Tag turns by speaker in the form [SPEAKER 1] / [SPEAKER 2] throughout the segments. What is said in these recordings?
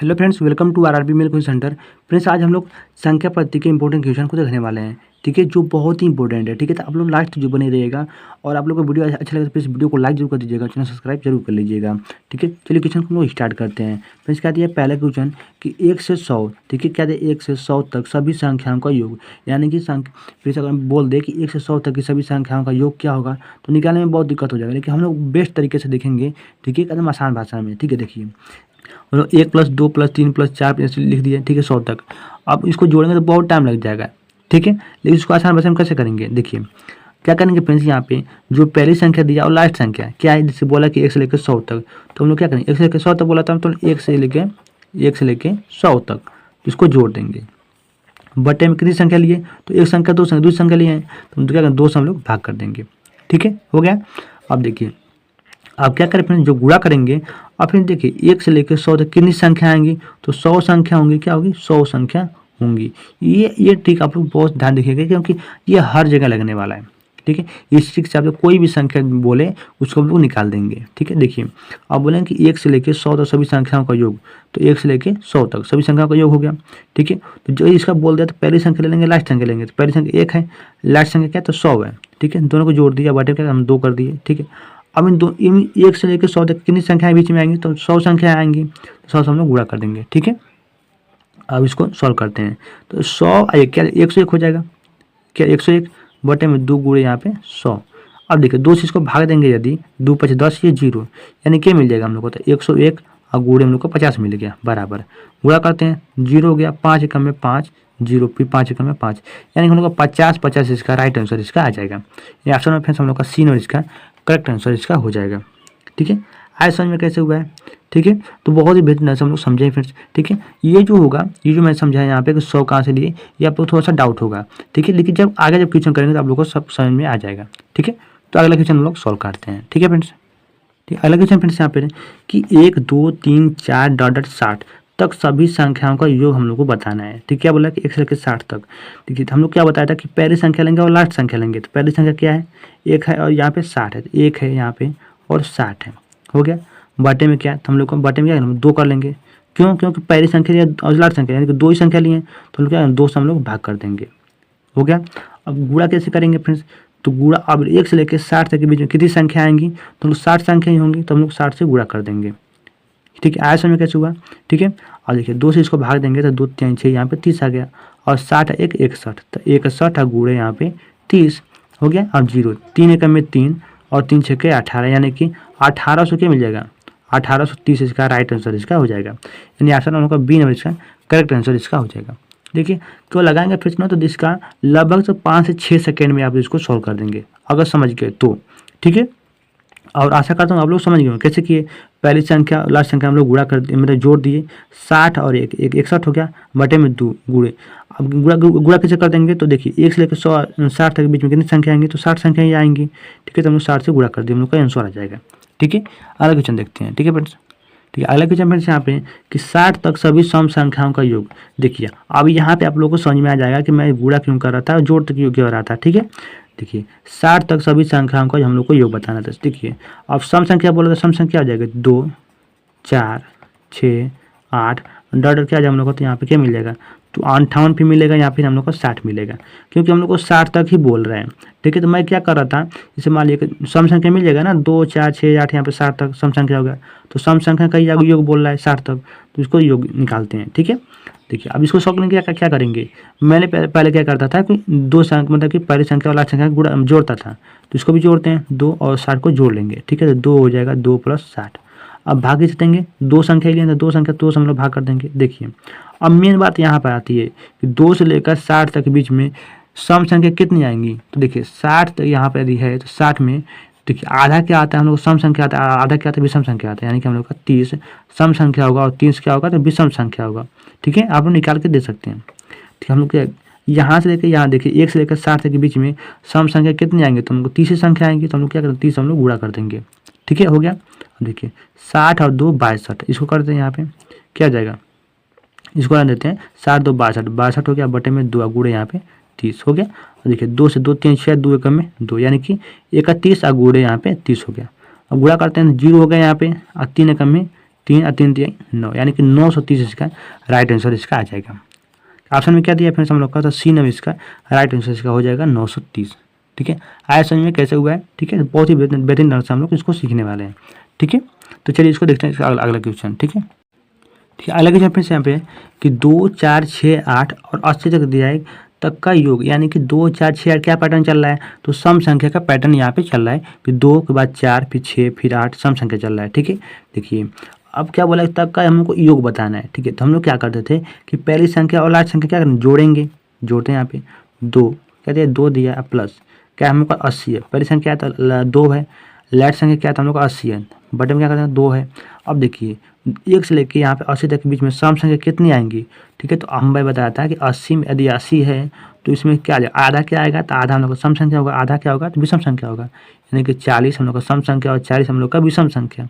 [SPEAKER 1] Hello friends, welcome to RRB mail question centre. Friends, आज हम लोग संख्या पद्धति के इंपॉर्टेंट क्वेश्चन को देखने वाले हैं। ठीक है, जो बहुत ही इंपॉर्टेंट है। ठीक है, तो आप लोग लास्ट जो बने रहिएगा और आप लोग को वीडियो अच्छा लगे तो प्लीज़ वीडियो को लाइक जरूर कर दीजिएगा, चैनल सब्सक्राइब जरूर कर लीजिएगा। ठीक है, चलिए क्वेश्चन को हम लोग स्टार्ट करते हैं। फ्रेंड्स, क्या दिया पहला क्वेश्चन कि 1 से 100। ठीक है, क्या दिया 1 से 100 तक सभी संख्याओं का योग, यानी कि फिर से अगर हम बोल दे कि 1 से 100 तक की सभी संख्याओं का योग क्या होगा तो निकालने में बहुत दिक्कत हो जाएगा, लेकिन हम लोग बेस्ट तरीके से देखेंगे। ठीक है, एकदम आसान भाषा में। ठीक है, देखिए मतलब 1 + 2 + 3 + 4 ऐसे लिख दिए। ठीक है, 100 तक। अब इसको जोड़ेंगे तो बहुत टाइम लग जाएगा। ठीक है, लेकिन इसको आसान भाषा में कैसे करेंगे, देखिए क्या करेंगे फ्रेंड्स। यहाँ पे जो पहली संख्या दिया और लास्ट संख्या क्या है, जैसे बोला कि 1 से लेकर 100 तक, तो हम लोग क्या करेंगे 1 से लेकर 100 तक बोला था तो 1 से लेके 100 तक इसको जोड़ देंगे। बटे में कितनी संख्या लिए, तो एक संख्या दो संख्या दूसरी संख्या लिए हैं तो हम तो क्या करेंगे 2 से हम लोग भाग कर देंगे। ठीक है, हो गया। अब देखिए अब क्या करें फ्रेंड्स, जो गुणा करेंगे और फिर देखिए 1 से लेकर 100 तक कितनी संख्या आएंगी, तो 100 संख्या होंगी। क्या होगी, 100 संख्या होंगी। ये ट्रिक आप लोग बहुत ध्यान रखिएगा क्योंकि ये हर जगह लगने वाला है। ठीक है, इस ट्रिक से आप लोग कोई भी संख्या बोले उसको हम लोग निकाल देंगे। ठीक है, देखिए अब बोलेंगे कि 1 से लेकर 100 तक सभी संख्याओं का योग, तो 1 से लेकर 100 तक सभी संख्याओं का योग हो गया। ठीक है, तो जो इसका बोल दिया तो पहली संख्या ले लेंगे, लास्ट संख्या लेंगे। तो पहली संख्या 1 है, लास्ट संख्या क्या है तो 100 है। ठीक है, दोनों को जोड़ दिया, बटे क्या हम 2 कर दिए। ठीक है, अब इन 1 से लेकर 100 तक कितनी संख्याएं बीच में आएंगी, तो 100 संख्याएं आएंगी। तो 100 से हम लोग गुणा कर देंगे। ठीक है, अब इसको सॉल्व करते हैं तो 100 क्या 101 हो जाएगा। क्या 101 बटे में 2 गुणे यहाँ पे 100। अब देखिए 2 से इसको भाग देंगे, यदि 2 × 5 = 10, ये 0, यानी क्या मिल जाएगा हम लोग को, तो 101 और गुणे हम लोग को 50 मिल गया बराबर। गुणा करते हैं, 0 हो गया, 5 एकम में 5, 0 फिर 5 एकम में 5, यानी हम लोग को 50 इसका राइट आंसर इसका आ जाएगा। ये ऑप्शन में फ्रेंड्स हम लोग का सी और इसका करेक्ट आंसर इसका हो जाएगा। ठीक है, आज समझ में कैसे हुआ है। ठीक है, तो बहुत ही बेहतर से हम लोग समझें फ्रेंड्स। ठीक है, ये जो होगा, ये जो मैं समझाया यहाँ पे कि 100 कहाँ से लिए, ये आप लोग थोड़ा सा डाउट होगा। ठीक है, लेकिन जब आगे क्वेश्चन करेंगे तो आप लोग को सब समझ में आ जाएगा। ठीक है, तो अगला क्वेश्चन हम लोग सॉल्व करते हैं। ठीक है फ्रेंड्स, ठीक अगला क्वेश्चन फ्रेंड्स यहाँ पे कि 1 2 3 4 डॉट 60 तक सभी संख्याओं का योग हम लोग को बताना है। ठीक है, क्या बोला कि 1 से लेकर 60 तक। देखिए हम लोग क्या बताया था कि पहली संख्या लेंगे और लास्ट संख्या लेंगे। तो पहली संख्या क्या है, 1 है और यहाँ पे 60 है, 1 है यहाँ पे और 60 है। हो गया, बटे में क्या, तो हम लोग को बटे में क्या 2 कर लेंगे। क्यों, क्योंकि पहली संख्या लिया और लास्ट संख्या यानी कि 2 ही संख्या लिए हैं, तो हम लोग क्या 2 से हम लोग भाग कर देंगे। हो गया। अब गुणा कैसे करेंगे फ्रेंड्स, तो गुणा अब 1 से लेकर 60 तक के बीच में कितनी संख्या आएंगी, तो हम लोग 60 संख्या ही होंगी, तो हम लोग 60 से गुणा कर देंगे। ठीक है, आया समझ में कैसे हुआ। ठीक है, और देखिए 2 से इसको भाग देंगे तो 2 3 6 यहाँ पे 30 आ गया और 60 1 61, तो 61 और गुणे यहाँ पे 30 हो गया। अब 0 3 एकम में 3 और 3 6 18, यानी कि 1800 क्या मिल जाएगा, 1830 इसका राइट आंसर इसका हो जाएगा। यानी ऑप्शन हम लोग का बी नंबर इसका करेक्ट आंसर इसका हो जाएगा। देखिए क्यों लगाएंगे फिर ना, तो इसका लगभग से 5 से 6 सेकेंड में आप इसको सॉल्व कर देंगे अगर समझ गए तो। ठीक है, और आशा करता हूँ आप लोग समझ गए कैसे किए। पहली संख्या लास्ट संख्या हम लोग गुणा कर मतलब जोड़ दिए, 60 और 1 61 हो गया, बटे में 2 गुणे। अब गुणा कैसे कर देंगे, तो देखिए 1 से लेकर 60 तक के बीच में कितनी संख्या आएंगी, तो 60 संख्या ही आएंगी। ठीक है, तो हम लोग 60 से गुणा कर दिए, हम लोग का आंसर आ जाएगा। ठीक है, अगला क्वेश्चन देखते हैं। ठीक है फ्रेंड्स, ठीक है अगला क्वेश्चन फ्रेंड्स यहाँ पे कि 60 तक सभी सम संख्याओं का योग। देखिए अब यहाँ पे आप लोगों को समझ में आ जाएगा कि मैं गुणा क्यों कर रहा था और जोड़ तक क्यों रहा था। ठीक है, देखिए 60 तक सभी संख्याओं का हम लोग को योग बताना था। देखिए अब सम संख्या बोला तो सम संख्या आ जाएगा 2 4 6 8 डॉट क्या आ जाएगा हम लोग को, तो यहाँ पे क्या मिल जाएगा, तो 58 भी मिलेगा, यहाँ पे हम लोग को 60 मिलेगा, क्योंकि हम लोग को 60 तक ही बोल रहे हैं। ठीक है, तो मैं क्या कर रहा था, जैसे मान लीजिए सम संख्या मिल जाएगा ना 2 4 6 8, यहाँ पे 60 तक सम संख्या होगा, तो सम संख्या का योग बोल रहा है 60 तक, तो इसको योग निकालते हैं। ठीक है, देखिए अब इसको सॉल्व करने क्या क्या करेंगे, मैंने पहले क्या करता था कि 2 संख्या मतलब कि पहली संख्या और लास्ट संख्या गुणा जोड़ता था, तो इसको भी जोड़ते हैं 2 और 60 को जोड़ लेंगे। ठीक है, तो 2 हो जाएगा 2 + 60। अब भाग कैसे देंगे, 2 संख्या लिए तो 2 संख्या 2 से हम लोग भाग कर देंगे। देखिए अब मेन बात यहाँ पर आती है कि 2 से लेकर 60 तक के बीच में सम संख्या कितनी आएंगी, तो देखिए 60 तक यहाँ पर यदि है तो 60 में देखिए आधा क्या आता है हम लोग सम संख्या आता है, आधा क्या आता है विषम संख्या आता है, यानी कि हम लोग का 30 सम संख्या होगा और 30 क्या होगा तो विषम संख्या होगा। ठीक है, आप लोग निकाल के दे सकते हैं। ठीक है, हम लोग क्या यहाँ से लेकर यहाँ देखिए 1 से लेकर 60 तक के बीच में सम संख्या कितनी आएंगे, तो हम लोग 30 संख्या आएंगी, तो हम लोग क्या करें 30 हम लोग गुणा कर देंगे। ठीक है, हो गया। देखिए 60 और 2 62, इसको करते हैं यहाँ पे क्या जाएगा, इसको रन देते हैं 60 2 62 62 हो गया, बटे में 2 गुणे यहाँ पे 30 हो गया। और देखिए 2 से 2 3 6 2 एकम में 2, यानी कि 31 और गुणे यहाँ पे 30 हो गया। अब गुणा करते हैं 0 हो गया यहाँ पे और 3 एकम में 3 और 3 दिए 9, यानी कि 930 इसका राइट आंसर इसका आ जाएगा। ऑप्शन में क्या दिया फ्रेंड्स हम लोग का, तो सी नंबर इसका राइट आंसर इसका हो जाएगा 930। ठीक है, आया समझ में कैसे हुआ है। ठीक है, बहुत ही बेहतरीन ढंग से हम लोग इसको सीखने वाले हैं। ठीक है, तो चलिए इसको देखते हैं इसका अगला क्वेश्चन। ठीक है, ठीक है, अगला क्वेश्चन फ्रेंड्स यहाँ पे कि 2, 4, 6, 8 और 80 तक दिया है तक का योग, यानी कि 2, 4, 6, 8 क्या पैटर्न चल रहा है, तो सम संख्या का पैटर्न यहाँ पे चल रहा है। फिर 2 के बाद 4, फिर 6, फिर 8 सम संख्या चल रहा है। ठीक है, देखिए अब क्या बोला है, तक का हम लोग को योग बताना है। ठीक है, तो हम लोग क्या करते थे कि पहली संख्या और लास्ट संख्या क्या करेंगे, जोड़ेंगे। जोड़ते हैं यहाँ पे 2 क्या दिया, 2 दिया प्लस क्या हम लोग का 80 है, पहली संख्या तो 2 है, लास्ट संख्या क्या था हम लोग का 80 है, बटे में क्या करते हैं 2 है। अब देखिए 1 से लेके यहाँ पे 80 तक के बीच में सम संख्या कितनी आएंगी। ठीक है, तो हम भाई बताया था कि 80 में यदि 80 है तो इसमें क्या आ जाएगा, आधा क्या आएगा, तो आधा हम लोग का सम संख्या होगा, आधा क्या होगा तो विषम संख्या होगा, यानी कि 40 हम लोग का सम संख्या और 40 हम लोग का विषम संख्या।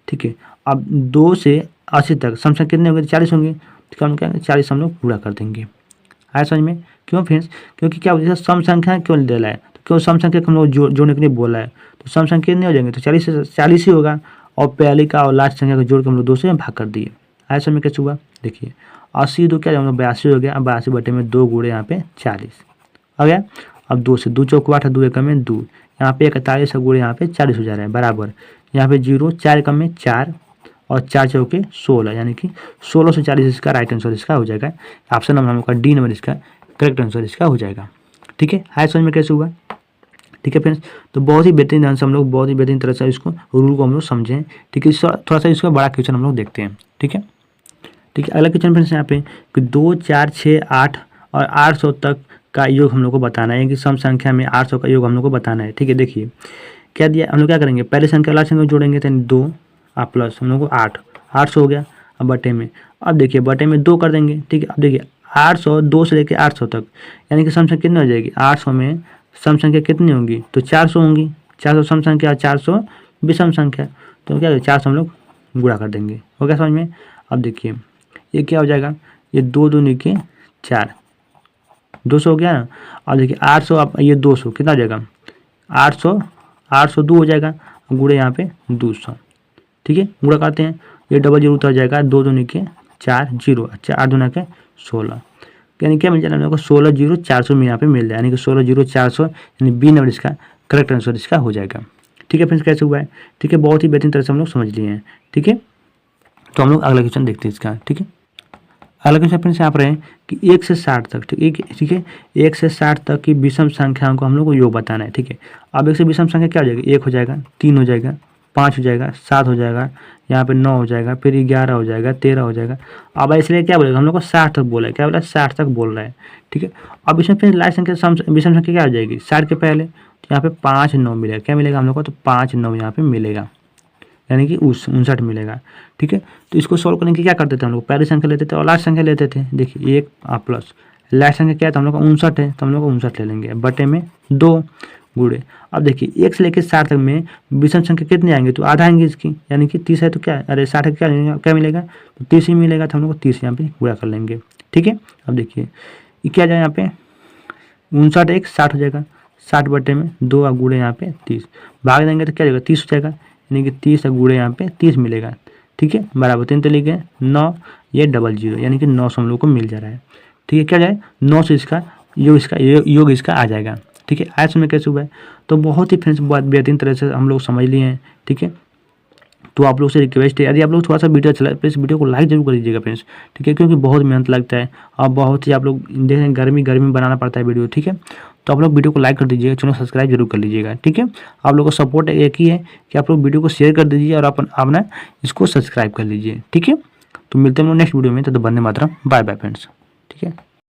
[SPEAKER 1] ठीक है, अब 2 से 80 तक सम संख्या कितने होंगे, 40 होंगे। ठीक है, हम क्या 40 हम लोग पूरा कर देंगे। आया समझ में, क्यों फ्रेंड्स, क्योंकि क्या बोलते हैं सम संख्या क्यों दे रहा है, तो क्यों सम संख्या हम लोग जोड़ने के लिए बोला है, तो सम संख्या कितने हो जाएंगे, तो 40 से 40 ही होगा, और पहले का और लास्ट संख्या को जोड़ के हम लोग 2 से भाग कर दिए। आया समझ में कैसे हुआ, देखिए 80 2 क्या हम लोग 82 हो गया, अब 82 बटे में 2 गुणे यहाँ पे 40 आ गया। अब 2 से 2 चौक 8 2 एकम में 2, यहाँ पे 41 गुणे यहाँ पे 40 हो जा रहा है, बराबर यहाँ पे 0 4 एकम में 4 और 4 चौके 16, यानी कि 16 से 40 इसका राइट आंसर इसका हो जाएगा। ऑप्शन नंबर हम लोग का डी नंबर इसका करेक्ट आंसर इसका हो जाएगा। ठीक है, हाई समझ में कैसे हुआ। ठीक है फ्रेंड्स, तो बहुत ही बेहतरीन ढंग से हम लोग बहुत ही बेहतरीन तरह से इसको रूल को हम लोग समझें। ठीक है, थोड़ा सा इसका बड़ा क्वेश्चन हम लोग देखते हैं। ठीक है, ठीक है, अगला क्वेश्चन फ्रेंड्स यहाँ पे कि 2, 4, 6, 8 और 800 तक का योग हम लोग को बताना है, कि सम संख्या में 800 का योग हम लोग को बताना है। ठीक है, देखिए क्या दिया, हम लोग क्या करेंगे, पहले संख्या लास्ट संख्या जोड़ेंगे तो 2 और प्लस हम लोग को 800 हो गया। अब बटे में, अब देखिए बटे में 2 कर देंगे। ठीक है, अब देखिए 800 2 से लेकर 800 तक, यानी कि सम संख्या कितनी हो जाएगी, 800 में सम संख्या कितनी होंगी, तो 400 होंगी। 400 सम संख्या, 400 विषम संख्या, तो क्या 400 हम लोग गुणा कर देंगे। हो गया समझ में। अब देखिए ये क्या हो जाएगा, ये 2 दूनी के 4, 200 हो गया ना। अब देखिए 800 अब ये 200 कितना हो जाएगा, 800 2 हो जाएगा, गुणे यहाँ पे 200। ठीक है, गुणा करते हैं, ये डबल 0 उतर जाएगा, 2 दूनी के 4 0, अच्छा 8 दूना के 16, यानी क्या मिल जाएगा हम लोग को 16 0 400 में यहाँ पे मिल जाए, यानी कि 16 0 400, यानी बी नंबर इसका करेक्ट आंसर इसका हो जाएगा। ठीक है फ्रेंड्स, कैसे हुआ है। ठीक है, बहुत ही बेहतरीन तरह से हम लोग समझ लिए हैं। ठीक है, तो हम लोग अगला क्वेश्चन देखते हैं इसका। ठीक है, अगला क्वेश्चन फ्रेंड्स यहाँ पर है कि 1 से 60 तक, ठीक है 1 से 60 तक की विषम संख्याओं को हम लोग को योग बताना है। ठीक है, अब 1 से विषम संख्या क्या हो जाएगी, 1 हो जाएगा, 3 हो जाएगा, 5 हो जाएगा, 7 हो जाएगा, यहाँ पे 9 हो जाएगा, फिर 11 हो जाएगा, 13 हो जाएगा। अब इसलिए क्या बोलेगा हम लोग को 60 तक बोला है, क्या बोला 60 तक बोल रहा है। ठीक है, अब इसमें फिर लास्ट संख्या विषम संख्या क्या हो जाएगी, 60 के पहले, तो यहाँ पे 5 9 मिलेगा, क्या मिलेगा हम लोग को, तो 5 9 यहाँ पे मिलेगा, यानी कि 59 मिलेगा। ठीक है, तो इसको सॉल्व करने के क्या करते थे हम लोग, पहली संख्या लेते थे और लास्ट संख्या लेते थे। देखिए 1 प्लस लास्ट संख्या क्या है, तो हम लोग का 59 है, तो हम लोग को 59 ले लेंगे, बटे में 2 गुणे। अब देखिए 1 से लेकर 60 तक में विषम संख्या कितनी आएंगे, तो आधा आएंगे इसकी, यानी कि 30 है तो क्या, अरे 60 है क्या मिलेगा, तो 30 ही मिलेगा, तो हम लोग को 30 यहाँ पे गुणा कर लेंगे। ठीक है, अब देखिए ये क्या जाए, यहाँ पे 59 1 60 हो जाएगा, 60 बटे में 2 और गुणे यहाँ पे 30, भाग देंगे तो क्या जाएगा 30 हो जाएगा, यानी कि 30 गुणे यहाँ पे 30 मिलेगा। ठीक है, बराबर 3 तो लिखे 9, ये डबल 0, यानी कि 900 हम लोग को मिल जा रहा है। ठीक है, क्या जाए 9 से इसका योग इसका आ जाएगा। ठीक है, आज में कैसे हुआ है, तो बहुत ही फ्रेंड्स बहुत बेहतरीन तरह से हम लोग समझ लिए हैं। ठीक है, तो आप लोग से रिक्वेस्ट है, यदि आप लोग थोड़ा सा वीडियो अच्छा लगे प्लीज़ वीडियो को लाइक जरूर कर दीजिएगा फ्रेंड्स। ठीक है, क्योंकि बहुत मेहनत लगता है और बहुत ही आप लोग देखें गर्मी बनाना पड़ता है वीडियो। ठीक है, तो आप लोग वीडियो को लाइक कर दीजिएगा, चैनल सब्सक्राइब जरूर कर लीजिएगा। ठीक है, आप लोग का सपोर्ट एक ही है कि आप लोग वीडियो को शेयर कर दीजिए और अपना इसको सब्सक्राइब कर लीजिए। ठीक है, तो मिलते हैं हम लोग नेक्स्ट वीडियो में, तो Vande Mataram, bye bye friends. ठीक है।